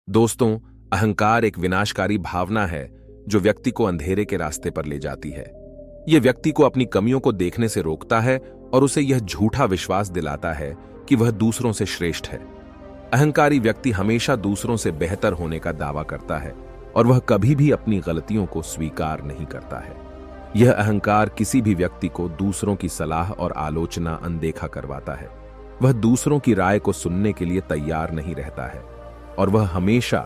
दोस्तों, अहंकार एक विनाशकारी भावना है जो व्यक्ति को अंधेरे के रास्ते पर ले जाती है। यह व्यक्ति को अपनी कमियों को देखने से रोकता है और उसे यह झूठा विश्वास दिलाता है कि वह दूसरों से श्रेष्ठ है। अहंकारी व्यक्ति हमेशा दूसरों से बेहतर होने का दावा करता है और वह कभी भी अपनी गलतियों को स्वीकार नहीं करता है। यह अहंकार किसी भी व्यक्ति को दूसरों की सलाह और आलोचना अनदेखा करवाता है। वह दूसरों की राय को सुनने के लिए तैयार नहीं रहता है और वह हमेशा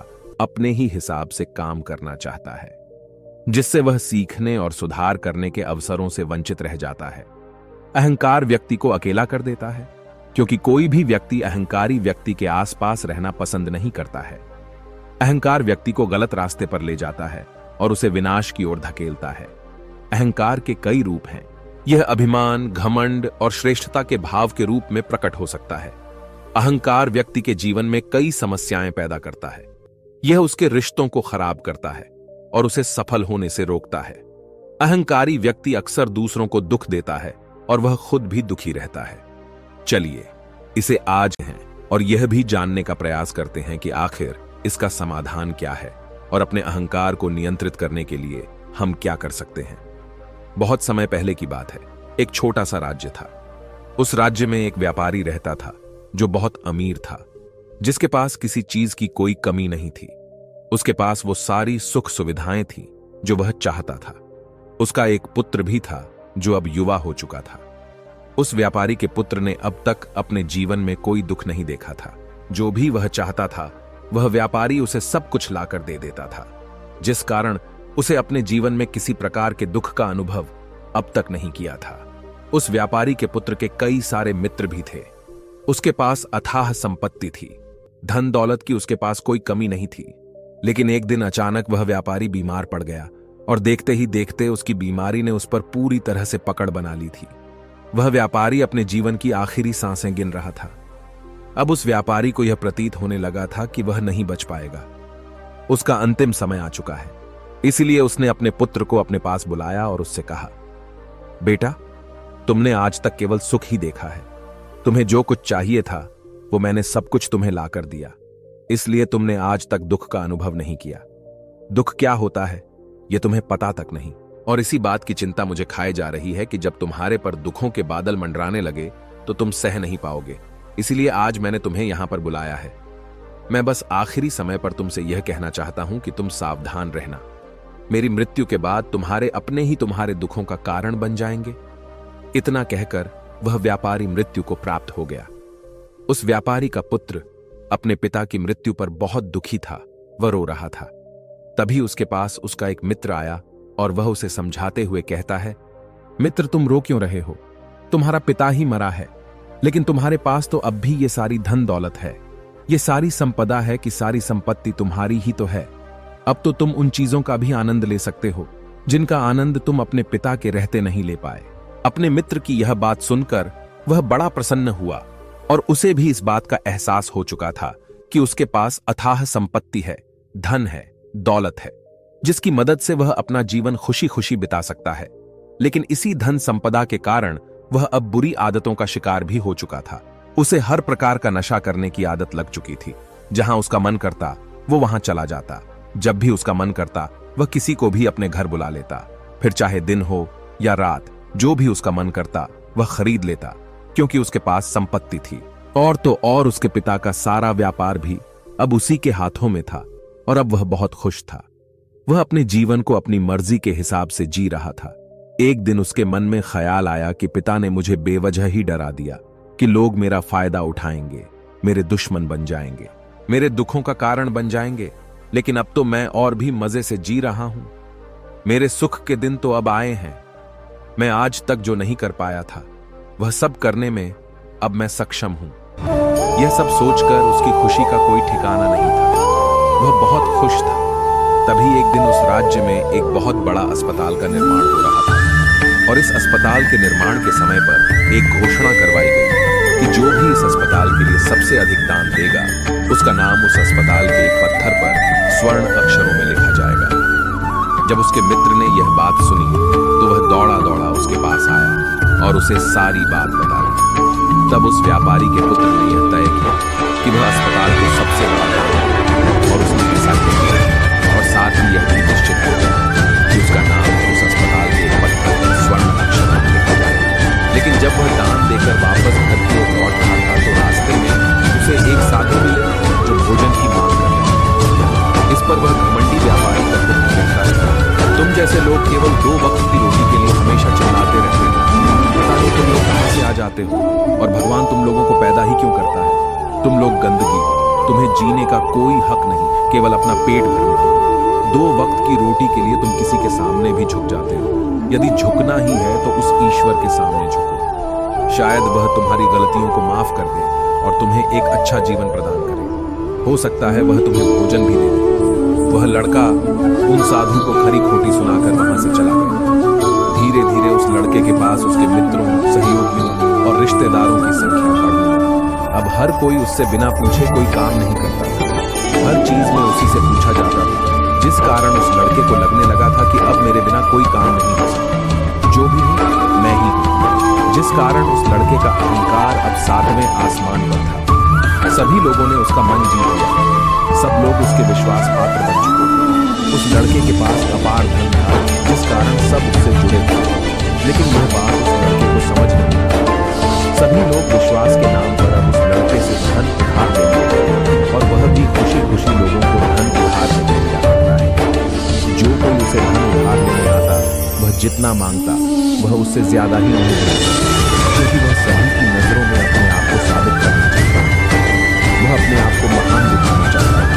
अपने ही हिसाब से काम करना चाहता है, जिससे वह सीखने और सुधार करने के अवसरों से वंचित रह जाता है। अहंकार व्यक्ति को अकेला कर देता है, क्योंकि कोई भी व्यक्ति अहंकारी व्यक्ति के आसपास रहना पसंद नहीं करता है। अहंकार व्यक्ति को गलत रास्ते पर ले जाता है और उसे विनाश की ओर धकेलता है। अहंकार के कई रूप हैं। यह अभिमान, घमंड और श्रेष्ठता के भाव के रूप में प्रकट हो सकता है। अहंकार व्यक्ति के जीवन में कई समस्याएं पैदा करता है। यह उसके रिश्तों को खराब करता है और उसे सफल होने से रोकता है। अहंकारी व्यक्ति अक्सर दूसरों को दुख देता है और वह खुद भी दुखी रहता है। चलिए इसे आज हैं और यह भी जानने का प्रयास करते हैं कि आखिर इसका समाधान क्या है और अपने अहंकार को नियंत्रित करने के लिए हम क्या कर सकते हैं। बहुत समय पहले की बात है। एक छोटा सा राज्य था। उस राज्य में एक व्यापारी रहता था जो बहुत अमीर था, जिसके पास किसी चीज की कोई कमी नहीं थी। उसके पास वो सारी सुख सुविधाएं थीं जो वह चाहता था। उसका एक पुत्र भी था जो अब युवा हो चुका था। उस व्यापारी के पुत्र ने अब तक अपने जीवन में कोई दुख नहीं देखा था। जो भी वह चाहता था वह व्यापारी उसे सब कुछ लाकर दे देता था, जिस कारण उसे अपने जीवन में किसी प्रकार के दुख का अनुभव अब तक नहीं किया था। उस व्यापारी के पुत्र के कई सारे मित्र भी थे। उसके पास अथाह संपत्ति थी। धन दौलत की उसके पास कोई कमी नहीं थी। लेकिन एक दिन अचानक वह व्यापारी बीमार पड़ गया और देखते ही देखते उसकी बीमारी ने उस पर पूरी तरह से पकड़ बना ली थी। वह व्यापारी अपने जीवन की आखिरी सांसें गिन रहा था। अब उस व्यापारी को यह प्रतीत होने लगा था कि वह नहीं बच पाएगा। उसका अंतिम समय आ चुका है। इसलिए उसने अपने पुत्र को अपने पास बुलाया और उससे कहा, बेटा, तुमने आज तक केवल सुख ही देखा है। तुम्हें जो कुछ चाहिए था वो मैंने सब कुछ तुम्हें लाकर दिया, इसलिए तुमने आज तक दुख का अनुभव नहीं किया। दुख क्या होता है यह तुम्हें पता तक नहीं, और इसी बात की चिंता मुझे खाए जा रही है कि जब तुम्हारे पर दुखों के बादल मंडराने लगे तो तुम सह नहीं पाओगे। इसलिए आज मैंने तुम्हें यहां पर बुलाया है। मैं बस आखिरी समय पर तुमसे यह कहना चाहता हूं कि तुम सावधान रहना। मेरी मृत्यु के बाद तुम्हारे अपने ही तुम्हारे दुखों का कारण बन जाएंगे। इतना कहकर वह व्यापारी मृत्यु को प्राप्त हो गया। उस व्यापारी का पुत्र अपने पिता की मृत्यु पर बहुत दुखी था। वह रो रहा था। तभी उसके पास उसका एक मित्र आया और वह उसे समझाते हुए कहता है, मित्र, तुम रो क्यों रहे हो? तुम्हारा पिता ही मरा है, लेकिन तुम्हारे पास तो अब भी ये सारी धन दौलत है। ये सारी संपदा है कि सारी संपत्ति तुम्हारी ही तो है। अब तो तुम उन चीजों का भी आनंद ले सकते हो जिनका आनंद तुम अपने पिता के रहते नहीं ले पाए। अपने मित्र की यह बात सुनकर वह बड़ा प्रसन्न हुआ और उसे भी इस बात का एहसास हो चुका था कि उसके पास अथाह संपत्ति है, धन है, दौलत है, जिसकी मदद से वह अपना जीवन खुशी खुशी बिता सकता है। लेकिन इसी धन संपदा के कारण वह अब बुरी आदतों का शिकार भी हो चुका था। उसे हर प्रकार का नशा करने की आदत लग चुकी थी। जहां उसका मन करता वो वहां चला जाता। जब भी उसका मन करता वह किसी को भी अपने घर बुला लेता। फिर चाहे दिन हो या रात, जो भी उसका मन करता वह खरीद लेता, क्योंकि उसके पास संपत्ति थी। और तो और उसके पिता का सारा व्यापार भी अब उसी के हाथों में था और अब वह बहुत खुश था। वह अपने जीवन को अपनी मर्जी के हिसाब से जी रहा था। एक दिन उसके मन में ख्याल आया कि पिता ने मुझे बेवजह ही डरा दिया कि लोग मेरा फायदा उठाएंगे, मेरे दुश्मन बन जाएंगे, मेरे दुखों का कारण बन जाएंगे। लेकिन अब तो मैं और भी मजे से जी रहा हूं। मेरे सुख के दिन तो अब आए हैं। मैं आज तक जो नहीं कर पाया था वह सब करने में अब मैं सक्षम हूं। यह सब सोचकर उसकी खुशी का कोई ठिकाना नहीं था। वह बहुत खुश था। तभी एक दिन उस राज्य में एक बहुत बड़ा अस्पताल का निर्माण हो रहा था और इस अस्पताल के निर्माण के समय पर एक घोषणा करवाई गई कि जो भी इस अस्पताल के लिए सबसे अधिक दान देगा उसका नाम उस अस्पताल के एक पत्थर पर स्वर्ण अक्षरों में लिखा जाएगा। जब उसके मित्र ने यह बात सुनी तो वह दौड़ा दौड़ा उसके पास आया और उसे सारी बात बता दी। तब उस व्यापारी के पुत्र ने यह तय किया कि वह अस्पताल को सबसे बड़ा दान देगा और उस पर वह घमंडी व्यापारी तत्व कहता है, तुम जैसे लोग केवल 2 वक्त की रोटी के लिए हमेशा चिल्लाते रहते हो। पता नहीं तुम लोग कहां से आ जाते हो और भगवान तुम लोगों को पैदा ही क्यों करता है। तुम लोग गंदगी हो, तुम्हें जीने का कोई हक नहीं, केवल अपना पेट भरने के लिए। 2 वक्त की रोटी के लिए तुम किसी के सामने भी झुक जाते हो। यदि झुकना ही है तो उस ईश्वर के सामने झुको। शायद वह तुम्हारी गलतियों को माफ कर दे और तुम्हें एक अच्छा जीवन प्रदान करे। हो सकता है वह तुम्हें भोजन भी दे दे। वह लड़का उन साधु को खरी खोटी सुनाकर वहां से चला गया। धीरे धीरे उस लड़के के पास उसके मित्रों, सहयोगियों और रिश्तेदारों की संख्या बढ़ने लगी। अब हर कोई उससे बिना पूछे कोई काम नहीं करता था। हर चीज में उसी से पूछा जाता था, जिस कारण उस लड़के को लगने लगा था कि अब मेरे बिना कोई काम नहीं हो सकता। जो भी हूं मैं ही हूं। जिस कारण उस लड़के का अहंकार अब 7वें आसमान पर था। सभी लोगों ने उसका मन जीत लिया। सब लोग उसके विश्वास पात्र बन चुके थे। उस लड़के के पास अपार धन था, जिस कारण सब उससे जुड़े थे। लेकिन यह बात उस लड़के को समझ नहीं आई। सभी लोग विश्वास के नाम पर अब उस लड़के से धन उधार लेते हैं और वह भी खुशी खुशी लोगों को धन उधार देने लगा करता है। जो कोई उसे धन उधार लेने आता, वह जितना मांगता वह उससे ज्यादा ही उन्हें देता, क्योंकि वह सभी की नजरों में अपने आप को साबित करना चाहता है। वह अपने आप को महान दिखाना चाहता है।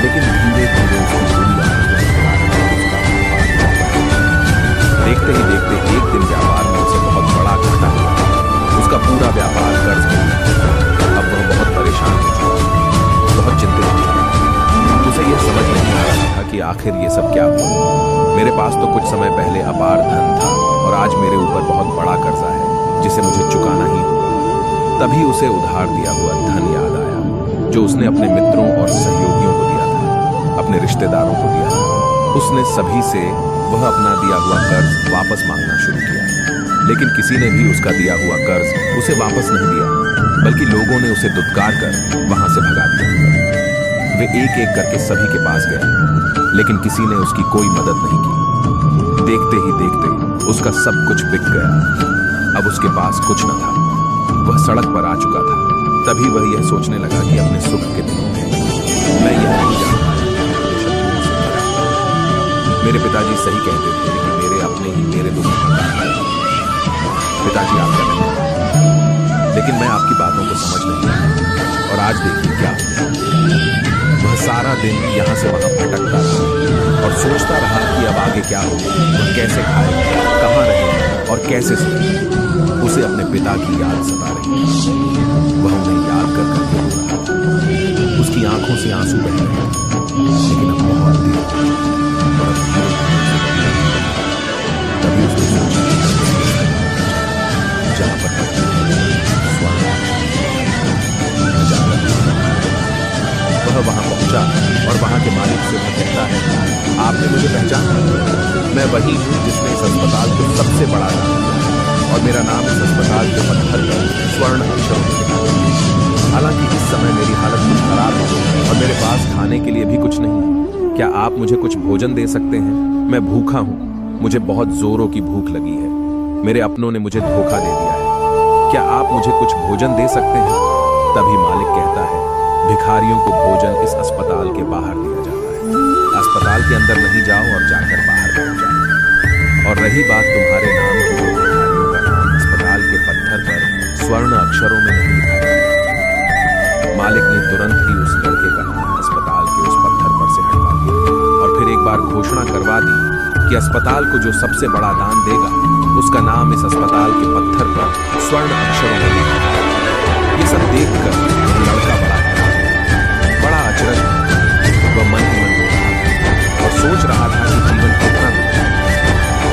लेकिन धीरे धीरे उसकी बुरी आदतों के कारण उसका व्यापार बढ़ता। देखते ही देखते एक दिन व्यापार में उसे बहुत बड़ा घाटा हुआ। उसका पूरा व्यापार कर्ज में था। अब वह बहुत परेशान हो चुका, बहुत चिंतित हो चुका। उसे यह समझ नहीं आ रहा था कि आखिर ये सब क्या हुआ। मेरे पास तो कुछ समय पहले अपार धन था और आज मेरे ऊपर बहुत बड़ा कर्जा है जिसे मुझे चुकाना ही होगा। तभी उसे उधार दिया हुआ धन याद आया, जो उसने अपने मित्रों और सहयोगियों को दिया था, अपने रिश्तेदारों को दिया था। उसने सभी से वह अपना दिया हुआ कर्ज वापस मांगना शुरू किया। लेकिन किसी ने भी उसका दिया हुआ कर्ज उसे वापस नहीं दिया, बल्कि लोगों ने उसे दुत्कार कर वहां से भगा दिया। वे एक एक करके सभी के पास गए, लेकिन किसी ने उसकी कोई मदद नहीं की। देखते ही देखते उसका सब कुछ बिक गया। अब उसके पास कुछ न था। वह सड़क पर आ चुका था। तभी वह यह सोचने लगा कि अपने सुख के दिनों में मैं यह नहीं जानता मेरे शत्रुओं से क्या है। मेरे पिताजी सही कहते थे कि मेरे अपने ही मेरे दुख का कारण है। पिताजी आपका नहीं, लेकिन मैं आपकी बातों को समझ नहीं पाया और आज देखिए क्या हो। वह सारा दिन यहाँ से वहां भटकता रहा और सोचता रहा कि अब आगे क्या हो, वह कैसे खाए, कहाँ रहे और कैसे सोए। उसे अपने पिता की याद सता रही थी। वह उन्हें याद कर करके रो रहा था। उसकी आंखों से आंसू बह रहे थे, लेकिन अब बहुत देर हो चुकी और तभी उसने सोचा जहां पर वह वहां पहुंचा और वहां के मालिक से वह कहता है, आपने मुझे पहचाना? मैं वही हूं जिसने इस अस्पताल को सबसे बड़ा नाम दिया और मेरा नाम इस अस्पताल के पत्थर पर स्वर्ण अक्षरों में लिखा है। हालांकि इस समय मेरी हालत कुछ खराब है और मेरे पास खाने के लिए भी कुछ नहीं। क्या आप मुझे कुछ भोजन दे सकते हैं? मैं भूखा हूं, मुझे बहुत जोरों की भूख लगी है। मेरे अपनों ने मुझे धोखा दे दिया है। क्या आप मुझे कुछ भोजन दे सकते हैं? तभी मालिक कहता है, भिखारियों को भोजन इस अस्पताल के बाहर दिया जाता है। अस्पताल के अंदर नहीं जाओ और जाकर बाहर बैठ जाओ। और रही बात तुम्हारे नाम की, तो भिखारियों का नाम अस्पताल के पत्थर पर स्वर्ण अक्षरों में नहीं लिखा जाता। मालिक ने तुरंत ही उस लड़के का नाम अस्पताल के उस पत्थर पर से हटवा दिया और फिर एक बार घोषणा करवा दी कि अस्पताल को जो सबसे बड़ा दान देगा उसका नाम इस अस्पताल के पत्थर पर स्वर्ण अक्षरों में लिखा जाएगा। ये सब देखकर लड़का बड़ा अचरज वह मन ही मन हो रहा था और सोच रहा था कि जीवन कितना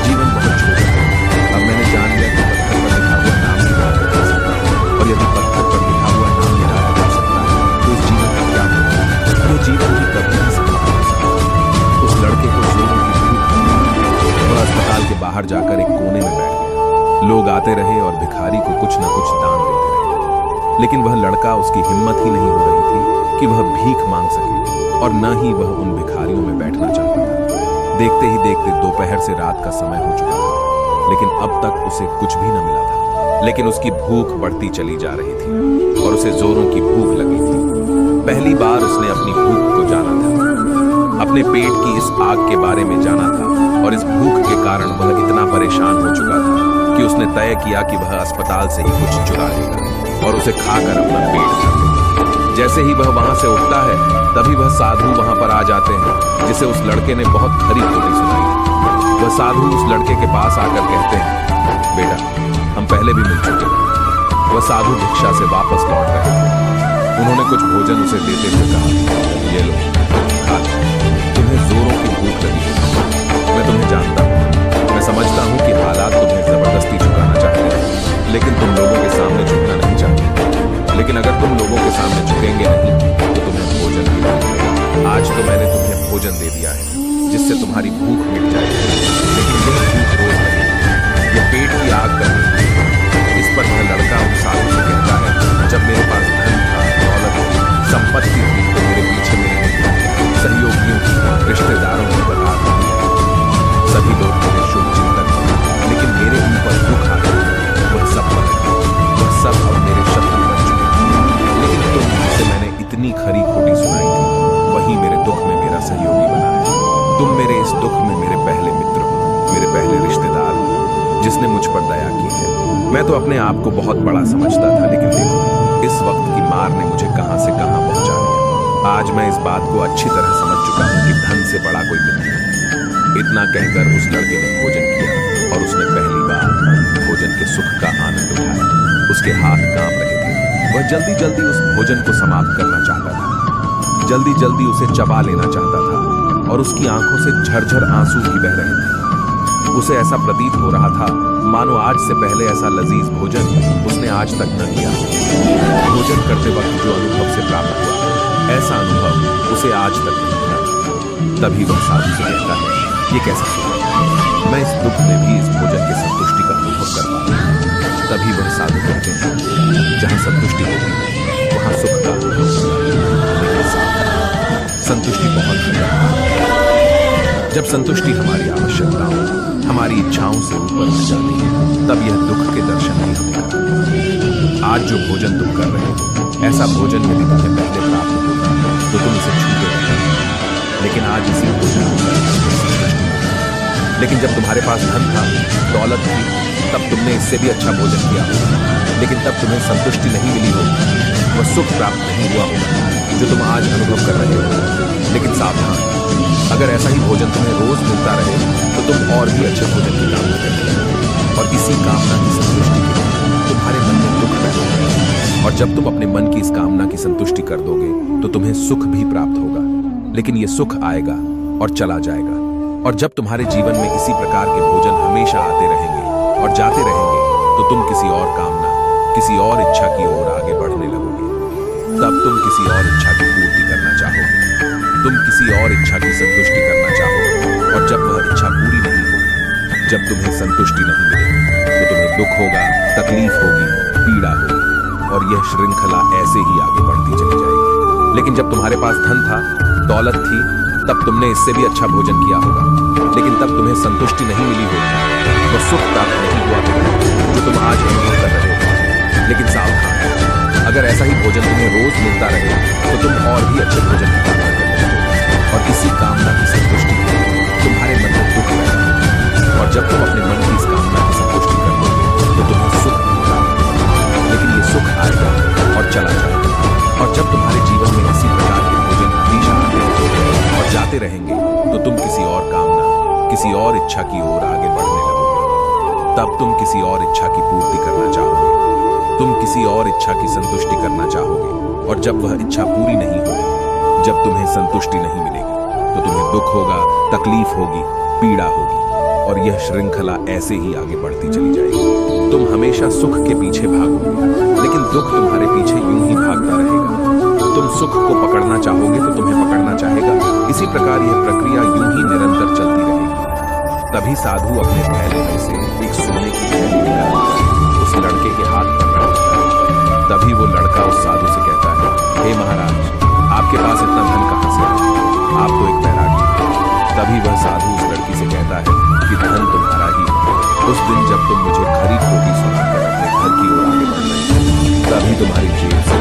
जीवन बहुत छोटा है। अब मैंने जान लिया कि पत्थर पर लिखा हुआ नाम गिराया जा सकता है और यदि पत्थर पर लिखा हुआ नाम गिराया जा सकता है तो इस जीवन का क्या होगा? ये जीवन भी कभी नहीं समाप्त हो सकता। उस लड़के को जोरों की भूख। वह अस्पताल के बाहर जाकर एक कोने में बैठ गया। लोग आते रहे और भिखारी को कुछ न कुछ दान देते रहे, लेकिन वह लड़का, उसकी हिम्मत ही नहीं हो रही थी कि वह भीख मांग सके और न ही वह उन भिखारियों में बैठना चाहता था। देखते ही देखते दोपहर से रात का समय हो चुका था, लेकिन अब तक उसे कुछ भी न मिला था। लेकिन उसकी भूख बढ़ती चली जा रही थी और उसे जोरों की भूख लगी थी। पहली बार उसने अपनी भूख को जाना था। अब अपने पेट की इस आग के बारे में जाना था और इस भूख के कारण वह इतना परेशान हो चुका था कि उसने तय किया कि वह अस्पताल से ही कुछ चुरा लेगा और उसे खाकर अपना पेट भर लेगा। जैसे ही वह वहां से उठता है तभी वह साधु वहां पर आ जाते हैं जिसे उस लड़के ने बहुत खरी खोटी सुनाई। वह साधु उस लड़के के पास आकर कहते हैं, बेटा हम पहले भी मिल चुके हैं। वह साधु भिक्षा से वापस लौट रहे थे। उन्होंने कुछ भोजन उसे देते हुए कहा, ये लो खा लो, तुम्हें जोरों की भूख लगी है। मैं तुम्हें जानता हूँ, मैं समझता हूँ कि हालात तुम्हें जबरदस्ती झुकाना चाहते हैं, लेकिन तुम लोगों के सामने झुकना नहीं चाहते। लेकिन अगर तुम लोगों के सामने झुकेंगे नहीं तो तुम्हें भोजन भी नहीं मिलेगा। आज तो मैंने तुम्हें भोजन दे दिया है जिससे तुम्हारी भूख मिट जाएगी, लेकिन यह भूख रोज लगेगी, यह पेट की आग करनी। इस पर वह लड़का उस साधु से कहता है, जब मेरे पास धन था, दौलत थी, संपत्ति थी तो मेरे पीछे मेरे सहयोगियों की, रिश्तेदारों की बता दी। सभी लोग मेरे शुभ चिंतन थे, लेकिन मेरे ऊपर दुख आ गया, वह सब मर गए, वह सब अब मेरे शत्रु बन चुके। लेकिन तुम जिसे मैंने इतनी खरी खोटी सुनाई थी, वही मेरे दुख में मेरा सहयोगी बना है। तुम मेरे इस दुख में मेरे पहले मित्र हो, मेरे पहले रिश्तेदार हो, जिसने मुझ पर दया की है। मैं तो अपने आप को बहुत बड़ा समझता था, लेकिन देखो इस वक्त की मार ने मुझे कहां से कहां पहुंचा दिया। आज मैं इस बात को अच्छी तरह समझ चुका हूं कि धन से बड़ा कोई मित्र नहीं। इतना कहकर उस लड़के ने भोजन किया और उसने पहली बार भोजन के सुख का आनंद उठाया। उसके हाथ कांप रहे थे, वह जल्दी जल्दी उस भोजन को समाप्त करना चाहता था, जल्दी जल्दी उसे चबा लेना चाहता था और उसकी आंखों से झरझर आंसू भी बह रहे थे। उसे ऐसा प्रतीत हो रहा था मानो आज से पहले ऐसा लजीज भोजन उसने आज तक न किया। भोजन करते वक्त जो अनुभव से प्राप्त हुआ, ऐसा अनुभव उसे आज तक नहीं मिला। तभी वह साधु से कहता है, ये कैसा हुआ? मैं इस दुख में भी इस भोजन की संतुष्टि का अनुभव कर पाऊं। तभी वह साधु कहते हैं, जहां संतुष्टि होती है वहां सुख का अनुभव होता है। लेकिन सावधान, संतुष्टि बहुत खतरनाक है। जब संतुष्टि हमारी आवश्यकताओं, हमारी इच्छाओं से ऊपर उठ जाती है, तब यह दुख के दर्शन ही हमें कराते। आज जो भोजन तुम कर रहे हो, ऐसा भोजन यदि तुम्हें पहले प्राप्त होता तो तुम इसे छूते रहते, लेकिन आज इसी भोजन को करके तुम्हें संतुष्टि मिलती। लेकिन जब तुम्हारे पास धन था, दौलत थी, तब तुमने इससे भी अच्छा भोजन किया होगा, लेकिन तब तुम्हें संतुष्टि नहीं मिली होगी, वह सुख प्राप्त नहीं हुआ होगा जो तुम आज अनुभव कर रहे हो। लेकिन सावधान, अगर ऐसा ही भोजन तुम्हें रोज मिलता रहे तो तुम और भी अच्छे भोजन की कामना करने लगोगे और इसी कामना की संतुष्टि के लिए तुम्हारे मन में दुख पैदा होगा। और जब तुम अपने मन की इस कामना की संतुष्टि कर दोगे तो तुम्हें सुख भी प्राप्त होगा, लेकिन यह सुख आएगा और चला जाएगा। और जब तुम्हारे जीवन में इसी प्रकार के भोजन हमेशा आते रहेंगे और जाते रहेंगे तो तुम किसी और कामना, किसी और इच्छा की ओर आगे बढ़ने लगोगे। तब तुम किसी और इच्छा की पूर्ति करना चाहोगे, तुम किसी और इच्छा की संतुष्टि करना चाहोगे, और जब वह इच्छा पूरी नहीं होगी, जब तुम्हें संतुष्टि नहीं मिलेगी तो तुम्हें दुख होगा, तकलीफ होगी, पीड़ा होगी, और यह श्रृंखला ऐसे ही आगे बढ़ती चली जाएगी। लेकिन जब तुम्हारे पास धन था, दौलत थी, तब तुमने इससे भी अच्छा भोजन किया होगा, लेकिन तब तुम्हें संतुष्टि नहीं मिली होगी, वह सुख प्राप्त नहीं हुआ होगा जो तुम आज अनुभव कर रहे हो। लेकिन सावधान, अगर ऐसा ही भोजन तुम्हें रोज मिलता रहे तो तुम और भी अच्छे भोजन की कामना करने लगोगे, और इसी कामना की संतुष्टि के लिए तुम्हारे मन में दुख पैदा होगा। और जब तुम अपने मन की इस कामना की संतुष्टि कर दोगे तो तुम्हें सुख भी प्राप्त होगा, लेकिन ये सुख आएगा और चला जाएगा। और जब तुम्हारे जीवन में इसी प्रकार के भोजन हमेशा आते रहेंगे और जाते रहेंगे तो तुम किसी और कामना, किसी और इच्छा की ओर आगे बढ़ने लगोगे। तब तुम किसी और इच्छा की पूर्ति करना चाहोगे, तुम किसी और इच्छा की संतुष्टि करना चाहोगे, और जब वह इच्छा पूरी नहीं होगी, जब तुम्हें संतुष्टि नहीं मिलेगी तो तुम्हें दुख होगा, तकलीफ होगी, पीड़ा होगी, और यह श्रृंखला ऐसे ही आगे बढ़ती चली जाएगी। तुम हमेशा सुख के पीछे भागोगे, लेकिन दुख तुम्हारे पीछे यूं ही भागता रहेगा। तुम सुख को पकड़ना चाहोगे तो तुम्हें पकड़ना चाहेगा। इसी प्रकार यह प्रक्रिया यूं ही निरंतर चलती रहेगी। तभी साधु अपने थैले में से एक सोने की थैली निकालकर उस लड़के के हाथ पर रख देता है। तभी वो लड़का उस साधु से कहता है, हे महाराज, आपके पास इतना धन कहां से आया? आप तो एक बैरागी हैं। तभी वह साधु उस लड़की से कहता है कि धन तुम्हारा ही है। उस दिन जब तुम मुझे खरी खोटी सुनाकर अपने घर की ओर आगे बढ़ रहे थे, तभी तुम्हारी जेब से